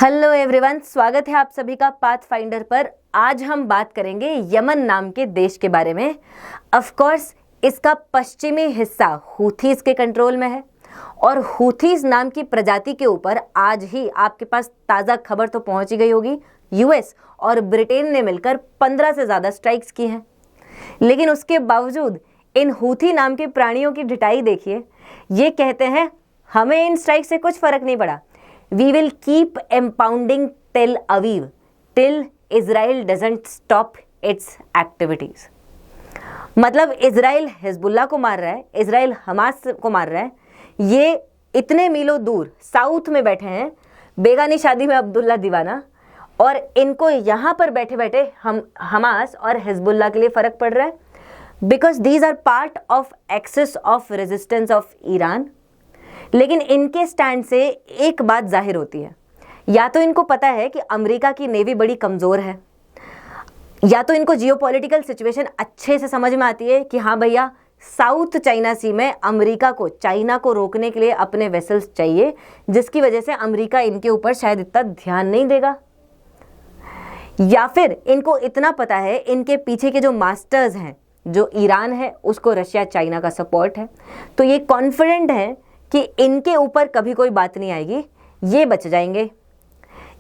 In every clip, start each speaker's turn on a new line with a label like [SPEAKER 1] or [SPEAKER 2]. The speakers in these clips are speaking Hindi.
[SPEAKER 1] हेलो एवरीवन, स्वागत है आप सभी का पाथ फाइंडर पर। आज हम बात करेंगे यमन नाम के देश के बारे में। ऑफ कोर्स इसका पश्चिमी हिस्सा हूथीज के कंट्रोल में है और हूथीज नाम की प्रजाति के ऊपर आज ही आपके पास ताज़ा खबर तो पहुंच ही गई होगी। यूएस और ब्रिटेन ने मिलकर 15 से ज़्यादा स्ट्राइक्स की हैं, लेकिन उसके बावजूद इन हूथी नाम के प्राणियों की ढिठाई देखिए। ये कहते हैं हमें इन स्ट्राइक से कुछ फर्क नहीं पड़ा, We will keep impounding Tel Aviv till Israel doesn't stop its activities। मतलब इजराइल हिजबुल्ला को मार रहा है, इजराइल हमास को मार रहा है। ये इतने मीलों दूर साउथ में बैठे हैं, बेगानी शादी में अब्दुल्ला दीवाना, और इनको यहाँ पर बैठे बैठे हम हमास और हिजबुल्ला के लिए फ़र्क पड़ रहा है, because these are part of axis of resistance of Iran. लेकिन इनके स्टैंड से एक बात जाहिर होती है, या तो इनको पता है कि अमेरिका की नेवी बड़ी कमज़ोर है, या तो इनको जियोपॉलिटिकल सिचुएशन अच्छे से समझ में आती है कि हाँ भैया, साउथ चाइना सी में अमेरिका को चाइना को रोकने के लिए अपने वेसल्स चाहिए, जिसकी वजह से अमेरिका इनके ऊपर शायद इतना ध्यान नहीं देगा। या फिर इनको इतना पता है इनके पीछे के जो मास्टर्स हैं, जो ईरान है, उसको रशिया चाइना का सपोर्ट है, तो ये कॉन्फिडेंट है कि इनके ऊपर कभी कोई बात नहीं आएगी, ये बच जाएंगे।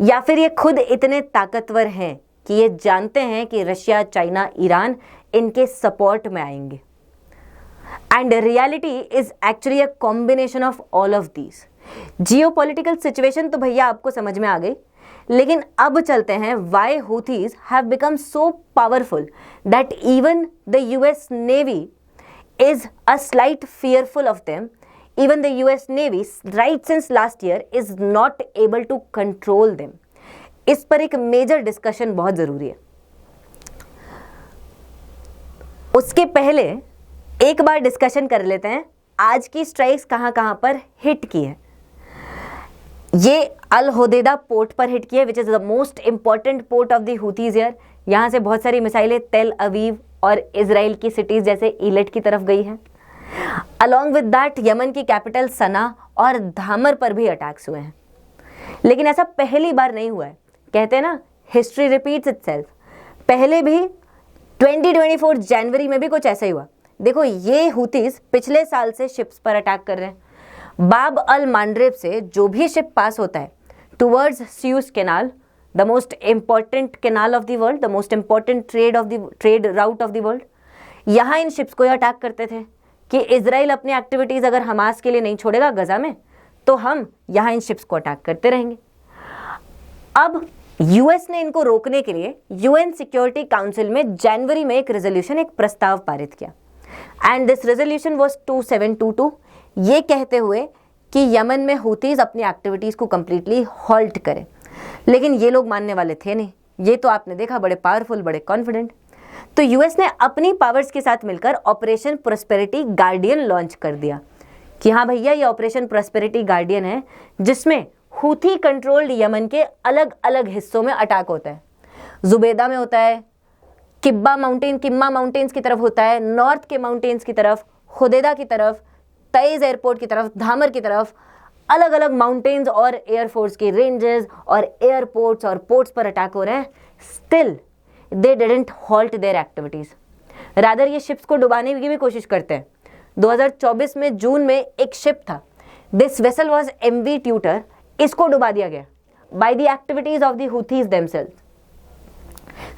[SPEAKER 1] या फिर ये खुद इतने ताकतवर हैं कि ये जानते हैं कि रशिया, चाइना, ईरान इनके सपोर्ट में आएंगे। And reality is actually a combination of all of these. Geopolitical situation तो भैया आपको समझ में आ गई, लेकिन अब चलते हैं why Houthis have become so powerful that even the US navy is a slight fearful of them। Even the US Navy right since last year is not able to control them। इस पर एक मेजर डिस्कशन बहुत ज़रूरी है। उसके पहले एक बार डिस्कशन कर लेते हैं आज की स्ट्राइक्स कहाँ कहाँ पर हिट की है। ये अल होदेदा पोर्ट पर हिट की है, which is the most important port of the Houthis here. यहाँ से बहुत सारी मिसाइलें तेल अवीव और इजराइल की सिटीज़ जैसे ईलेट की तरफ गई हैं। अलॉन्ग विद दैट यमन की कैपिटल सना और धामर पर भी अटैक्स हुए हैं। लेकिन ऐसा पहली बार नहीं हुआ है। कहते हैं ना, हिस्ट्री रिपीट्स इटसेल्फ। पहले भी 2024 जनवरी में भी कुछ ऐसा ही हुआ। देखो, ये हूथीज पिछले साल से शिप्स पर अटैक कर रहे हैं। बाब अल मांड्रेब से जो भी शिप पास होता है towards Suez canal, the most important canal of the world, the most important trade route of the world, यहाँ इन शिप्स को अटैक करते थे कि इजराइल अपनी एक्टिविटीज़ अगर हमास के लिए नहीं छोड़ेगा गजा में, तो हम यहाँ इन शिप्स को अटैक करते रहेंगे। अब यूएस ने इनको रोकने के लिए यूएन सिक्योरिटी काउंसिल में जनवरी में एक रेजोल्यूशन, एक प्रस्ताव पारित किया। एंड दिस रेजोल्यूशन वाज 2722, ये कहते हुए कि यमन में हूथीज अपनी एक्टिविटीज़ को कंप्लीटली हॉल्ट करें। लेकिन ये लोग मानने वाले थे नहीं। ये तो आपने देखा, बड़े पावरफुल, बड़े कॉन्फिडेंट। तो यूएस ने अपनी पावर्स के साथ मिलकर ऑपरेशन प्रॉस्पेरिटी गार्डियन लॉन्च कर दिया कि हाँ भैया, ये ऑपरेशन प्रॉस्पेरिटी गार्डियन है, जिसमें हूथी कंट्रोल्ड यमन के अलग अलग हिस्सों में अटैक होता है। जुबेदा में होता है, किम्मा माउंटेन्स की तरफ होता है, नॉर्थ के माउंटेन्स की तरफ, खुदेदा की तरफ, तैज एयरपोर्ट की तरफ, धामर की तरफ, अलग अलग माउंटेन्स और एयरफोर्स के रेंजेस और एयरपोर्ट्स और पोर्ट्स पर अटैक हो रहे हैं। Still they didn't halt their activities। Rather ये शिप्स को डुबाने की भी कोशिश करते हैं। 2024 में जून में एक शिप था, this vessel was MV tutor, इसको डुबा दिया गया by the activities of the Houthis themselves।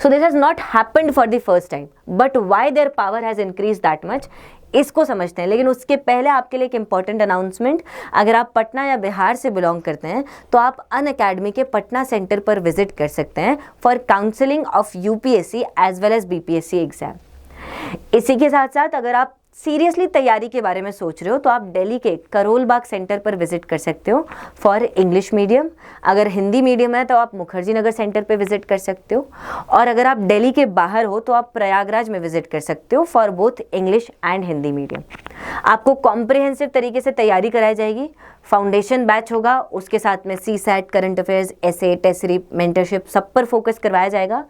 [SPEAKER 1] So this has not happened for the first time, but why their power has increased that much, इसको समझते हैं। लेकिन उसके पहले आपके लिए एक इंपॉर्टेंट अनाउंसमेंट, अगर आप पटना या बिहार से बिलोंग करते हैं तो आप अन अकेडमी के पटना सेंटर पर विजिट कर सकते हैं for counselling of UPSC as well as BPSC exam. इसी के साथ साथ अगर आप सीरियसली तैयारी के बारे में सोच रहे हो तो आप दिल्ली के करोल बाग सेंटर पर विजिट कर सकते हो फॉर इंग्लिश मीडियम। अगर हिंदी मीडियम है तो आप मुखर्जी नगर सेंटर पर विजिट कर सकते हो, और अगर आप दिल्ली के बाहर हो तो आप प्रयागराज में विजिट कर सकते हो for both English and Hindi medium. आपको कॉम्प्रिहेंसिव तरीके से तैयारी कराई जाएगी फाउंडेशन बैच होगा, उसके साथ में CSAT, करंट अफेयर्स, एसे, टेस्ट सीरीज, मेंटरशिप, सब पर फोकस करवाया जाएगा।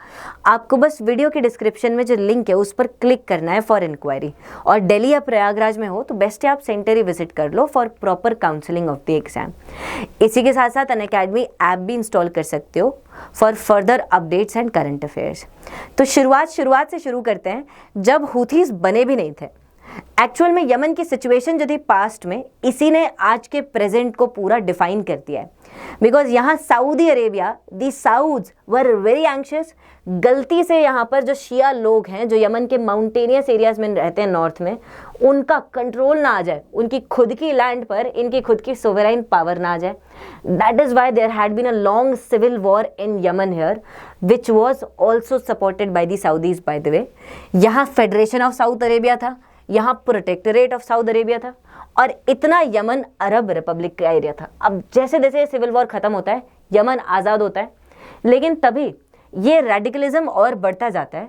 [SPEAKER 1] आपको बस वीडियो के डिस्क्रिप्शन में जो लिंक है उस पर क्लिक करना है फॉर इंक्वायरी। और दिल्ली या प्रयागराज में हो तो बेस्ट है आप सेंटर ही विजिट कर लो for proper counselling of the exam. इसी के साथ साथ अनअकैडमी ऐप भी इंस्टॉल कर सकते हो for further updates and current affairs. तो शुरुआत से शुरू करते हैं, जब हूथीज बने भी नहीं थे। एक्चुअल में यमन की सिचुएशन जो थी पास्ट में, इसी ने आज के प्रेजेंट को पूरा डिफाइन कर दिया है। बिकॉज यहाँ Saudi Arabia, the Sauds were very anxious. गलती से यहाँ पर जो शिया लोग हैं, जो यमन के माउंटेनियस एरियाज में रहते हैं नॉर्थ में, उनका कंट्रोल ना आ जाए, उनकी खुद की लैंड पर इनकी खुद की सोवरेन पावर ना आ जाए। That is why there had been a long civil war in Yemen here, which was also supported by the Saudis by the way. यहाँ फेडरेशन ऑफ साउथ अरेबिया था, यहाँ प्रोटेक्टोरेट ऑफ साउथ अरेबिया था, और इतना यमन अरब रिपब्लिक का एरिया था। अब जैसे जैसे सिविल वॉर खत्म होता है, यमन आज़ाद होता है, लेकिन तभी ये रेडिकलिज्म और बढ़ता जाता है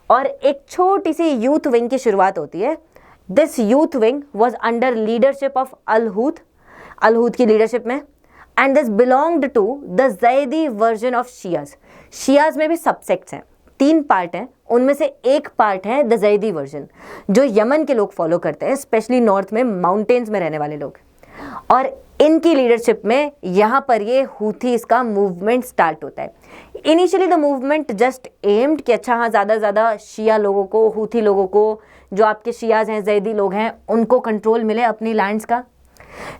[SPEAKER 1] और एक छोटी सी यूथ विंग की शुरुआत होती है। This youth wing was under leadership of Al Houth की लीडरशिप में, and this belonged to the Zaidi version of Shias. Shias में भी सबसेक्ट्स हैं, 3 पार्ट हैं, उनमें से एक पार्ट है द ज़ैदी वर्जन, जो यमन के लोग फॉलो करते हैं, स्पेशली नॉर्थ में माउंटेन्स में रहने वाले लोग। और इनकी लीडरशिप में यहाँ पर ये हूथीज का मूवमेंट स्टार्ट होता है। Initially the movement just aimed कि अच्छा हाँ, ज़्यादा ज़्यादा शिया लोगों को, हूथी लोगों को, जो आपके शियाज हैं, ज़ैदी लोग हैं, उनको कंट्रोल मिले अपनी लैंड्स का।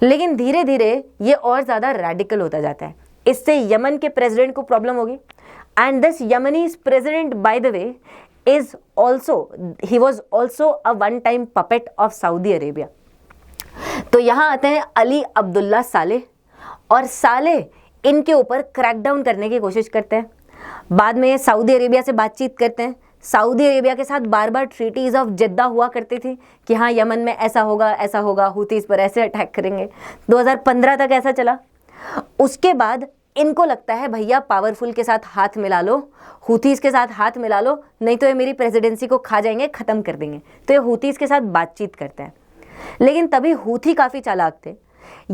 [SPEAKER 1] लेकिन धीरे धीरे ये और ज़्यादा रेडिकल होता जाता है। इससे यमन के प्रेसिडेंट को प्रॉब्लम होगी। And this Yemenis president, by the way, he was also a one-time puppet of Saudi Arabia. तो यहाँ आते हैं अली अब्दुल्ला सालेह, और सालेह इनके ऊपर क्रैकडाउन करने की कोशिश करते हैं। बाद में सऊदी अरेबिया से बातचीत करते हैं। सऊदी अरेबिया के साथ बार बार ट्रीटीज ऑफ जिद्दा हुआ करती थी कि हाँ, यमन में ऐसा होगा, हूथीज पर ऐसे अटैक करेंगे। 2015 तक ऐसा चला। उसके बाद इनको लगता है भैया पावरफुल के साथ हाथ मिला लो, हूथीज के साथ हाथ मिला लो, नहीं तो ये मेरी प्रेसिडेंसी को खा जाएंगे, ख़त्म कर देंगे। तो ये हूथीज के साथ बातचीत करते हैं। लेकिन तभी हूथी काफ़ी चालाक थे।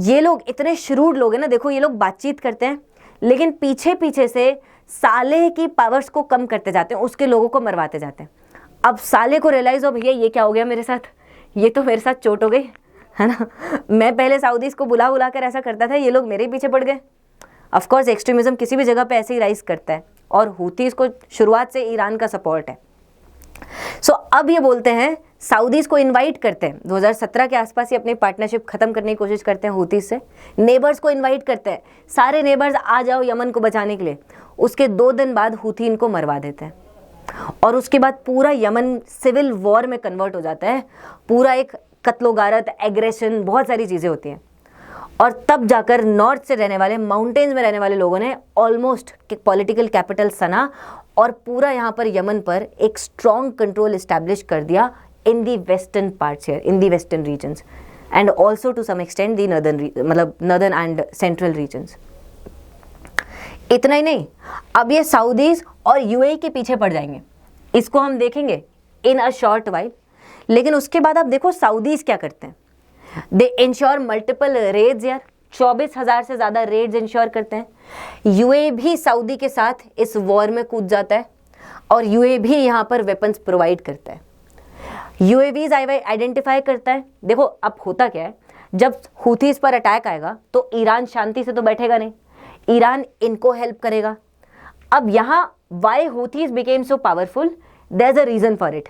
[SPEAKER 1] ये लोग इतने श्रूड लोग हैं ना, देखो ये लोग बातचीत करते हैं लेकिन पीछे पीछे से सालेह की पावर्स को कम करते जाते हैं, उसके लोगों को मरवाते जाते हैं। अब सालेह को रियलाइज़ हो भैया ये क्या हो गया मेरे साथ, ये तो मेरे साथ चोट हो गई है ना। मैं पहले सऊदीज को बुला कर ऐसा करता था, ये लोग मेरे पीछे पड़ गए। ऑफकोर्स एक्सट्रीमिज्म किसी भी जगह पे ऐसे ही राइज करता है, और हूथीज को शुरुआत से ईरान का सपोर्ट है। सो अब ये बोलते हैं, सऊदीज को इनवाइट करते हैं, 2017 के आसपास ही अपनी पार्टनरशिप खत्म करने की कोशिश करते हैं हूथीज से। नेबर्स को इनवाइट करते हैं, सारे नेबर्स आ जाओ यमन को बचाने के लिए। उसके 2 दिन बाद हूथी इनको मरवा देते हैं, और उसके बाद पूरा यमन सिविल वॉर में कन्वर्ट हो जाता है। पूरा एक कत्लोगारत, एग्रेशन, बहुत सारी चीज़ें होती हैं। और तब जाकर नॉर्थ से रहने वाले, माउंटेन्स में रहने वाले लोगों ने ऑलमोस्ट पॉलिटिकल कैपिटल सना और पूरा यहाँ पर यमन पर एक स्ट्रॉन्ग कंट्रोल इस्टेब्लिश कर दिया in the western parts here, in the western regions, and also to some extent the northern and central regions. इतना ही नहीं, अब ये सऊदीज और यूएई के पीछे पड़ जाएंगे, इसको हम देखेंगे इन अ शॉर्ट वाइल। लेकिन उसके बाद आप देखो सऊदीज क्या करते हैं। दे इंश्योर मल्टीपल रेड्स यार, 24,000 से ज़्यादा रेड्स इंश्योर करते हैं। यूएई भी सऊदी के साथ इस वॉर में कूद जाता है, और यूएई भी यहाँ पर वेपन्स प्रोवाइड करता है। यूएवीज आइडेंटिफाई करता है। देखो अब होता क्या है, जब हूथीज पर अटैक आएगा तो ईरान शांति से तो बैठेगा नहीं, ईरान इनको हेल्प करेगा। अब यहाँ why Houthis became so powerful, there is a reason for it.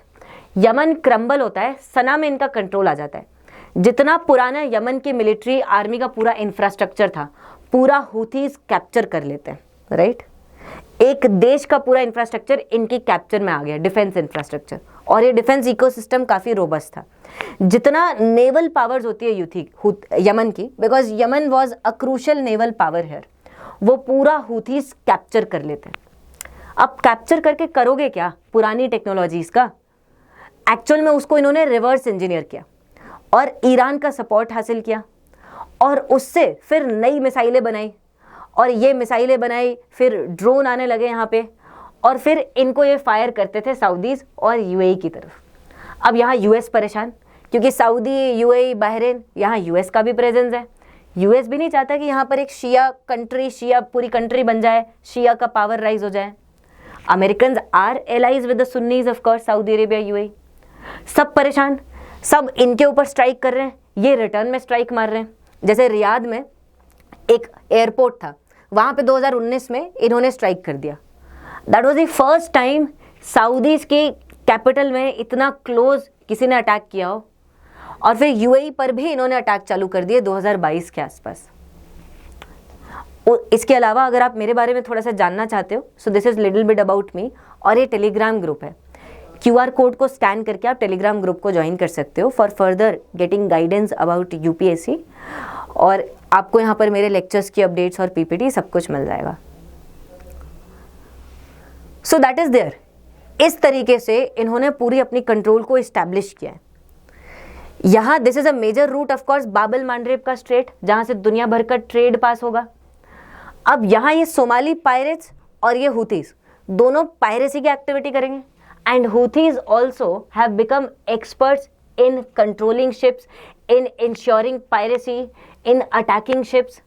[SPEAKER 1] Yemen crumble होता है, सना में इनका कंट्रोल आ जाता है। जितना पुराना यमन की मिलिट्री आर्मी का पूरा इंफ्रास्ट्रक्चर था, पूरा हूथीज कैप्चर कर लेते हैं, राइट। एक देश का पूरा इंफ्रास्ट्रक्चर इनकी कैप्चर में आ गया, डिफेंस इंफ्रास्ट्रक्चर, और ये डिफेंस इकोसिस्टम काफ़ी रोबस्ट था। जितना नेवल पावर्स होती है यमन की, because Yemen was a crucial naval power here, वो पूरा हूथीज कैप्चर कर लेते हैं। अब कैप्चर करके करोगे क्या पुरानी टेक्नोलॉजीज़ का? एक्चुअल में उसको इन्होंने रिवर्स इंजीनियर किया और ईरान का सपोर्ट हासिल किया, और उससे फिर नई मिसाइलें बनाई, और ये मिसाइलें बनाई, फिर ड्रोन आने लगे यहाँ पे, और फिर इनको ये फायर करते थे सऊदीज और यूएई की तरफ। अब यहाँ यूएस परेशान, क्योंकि सऊदी, यूएई, बहरीन, यहाँ यूएस का भी प्रेजेंस है। यूएस भी नहीं चाहता कि यहाँ पर एक शिया कंट्री, शिया पूरी कंट्री बन जाए, शिया का पावर राइज हो जाए। American are allies with the Sunnis of course, Saudi Arabia, UAE, सब परेशान, सब इनके ऊपर स्ट्राइक कर रहे हैं, ये रिटर्न में स्ट्राइक मार रहे हैं। जैसे रियाद में एक एयरपोर्ट था, वहाँ पे 2019 में इन्होंने स्ट्राइक कर दिया। That was the first time Saudis की कैपिटल में इतना क्लोज किसी ने अटैक किया हो। और फिर यूएई पर भी इन्होंने अटैक चालू कर दिए 2022 के आसपास। इसके अलावा अगर आप मेरे बारे में थोड़ा सा जानना चाहते हो, so this is little bit about me, और ये टेलीग्राम ग्रुप है। QR कोड को स्कैन करके आप टेलीग्राम ग्रुप को ज्वाइन कर सकते हो for further getting guidance about UPSC, और आपको यहाँ पर मेरे लेक्चर्स की अपडेट्स और PPT सब कुछ मिल जाएगा। So that is there. इस तरीके से इन्होंने पूरी अपनी कंट्रोल को इस्टेब्लिश किया है। यहाँ this is a major route of course, Bab el Mandeb का स्ट्रेट, जहां से दुनिया भर का ट्रेड पास होगा। अब यहाँ ये सोमाली पायरेट्स और ये हुथीज दोनों पायरेसी की एक्टिविटी करेंगे, and Houthis also have become experts in controlling ships, in insuring piracy, in attacking ships.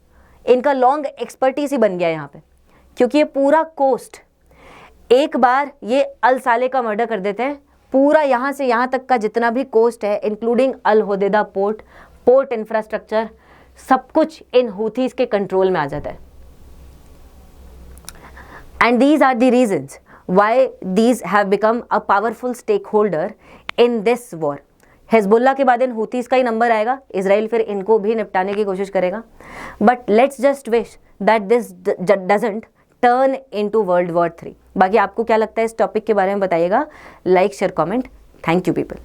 [SPEAKER 1] इनका लॉन्ग एक्सपर्टीज ही बन गया यहाँ पे, क्योंकि ये पूरा कोस्ट, एक बार ये अल साले का मर्डर कर देते हैं, पूरा यहाँ से यहाँ तक का जितना भी कोस्ट है, इंक्लूडिंग अल होदेदा पोर्ट, पोर्ट इंफ्रास्ट्रक्चर, सब कुछ इन हुथीज के कंट्रोल में आ जाता है। And these are the reasons why these have become a powerful stakeholder in this war. Hezbollah के बाद इन हुथीज का ही नंबर आएगा, इजराइल फिर इनको भी निपटाने की कोशिश करेगा। But let's just wish that this doesn't turn into world war 3। बाकी आपको क्या लगता है इस टॉपिक के बारे में बताइएगा, like share comment. Thank you people.